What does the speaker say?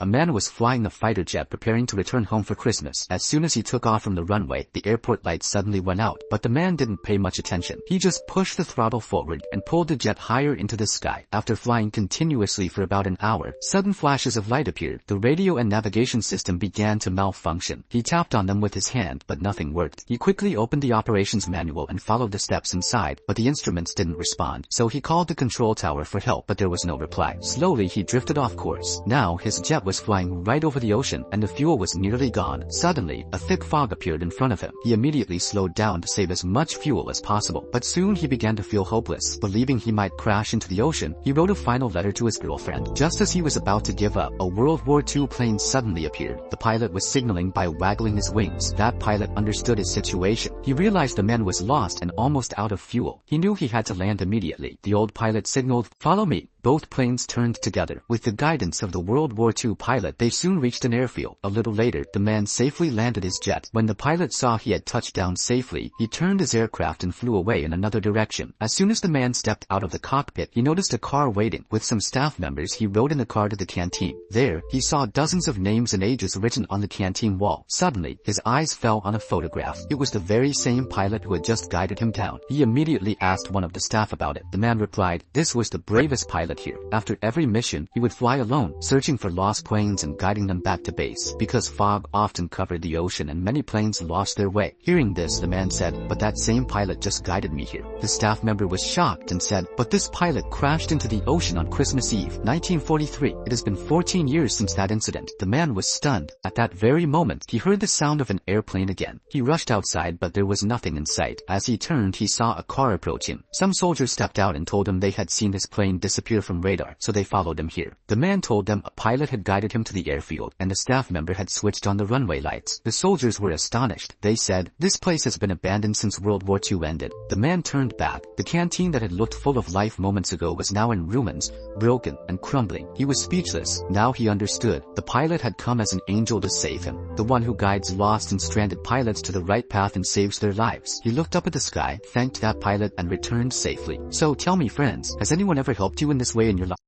A man was flying a fighter jet preparing to return home for Christmas. As soon as he took off from the runway, the airport lights suddenly went out, but the man didn't pay much attention. He just pushed the throttle forward and pulled the jet higher into the sky. After flying continuously for about an hour, sudden flashes of light appeared. The radio and navigation system began to malfunction. He tapped on them with his hand, but nothing worked. He quickly opened the operations manual and followed the steps inside, but the instruments didn't respond. So he called the control tower for help, but there was no reply. Slowly he drifted off course. Now his jet was flying right over the ocean, and the fuel was nearly gone. Suddenly, a thick fog appeared in front of him. He immediately slowed down to save as much fuel as possible, but soon he began to feel hopeless. Believing he might crash into the ocean, he wrote a final letter to his girlfriend. Just as he was about to give up, a World War II plane suddenly appeared. The pilot was signaling by waggling his wings. That pilot understood his situation. He realized the man was lost and almost out of fuel. He knew he had to land immediately. The old pilot signaled, "Follow me." Both planes turned together. With the guidance of the World War II pilot, they soon reached an airfield. A little later, the man safely landed his jet. When the pilot saw he had touched down safely, he turned his aircraft and flew away in another direction. As soon as the man stepped out of the cockpit, he noticed a car waiting. With some staff members, he rode in the car to the canteen. There, he saw dozens of names and ages written on the canteen wall. Suddenly, his eyes fell on a photograph. It was the very same pilot who had just guided him down. He immediately asked one of the staff about it. The man replied, "This was the bravest pilot here. After every mission, he would fly alone, searching for lost planes and guiding them back to base, because fog often covered the ocean and many planes lost their way." Hearing this, the man said, "But that same pilot just guided me here." The staff member was shocked and said, "But this pilot crashed into the ocean on Christmas Eve, 1943. It has been 14 years since that incident." The man was stunned. At that very moment, he heard the sound of an airplane again. He rushed outside, but there was nothing in sight. As he turned, he saw a car approach him. Some soldiers stepped out and told him they had seen his plane disappear from radar, so they followed him here. The man told them a pilot had guided him to the airfield, and a staff member had switched on the runway lights. The soldiers were astonished. They said, "This place has been abandoned since World War II ended." The man turned back. The canteen that had looked full of life moments ago was now in ruins, broken and crumbling. He was speechless. Now he understood. The pilot had come as an angel to save him. The one who guides lost and stranded pilots to the right path and saves their lives. He looked up at the sky, thanked that pilot, and returned safely. So tell me, friends, has anyone ever helped you in this way in your life?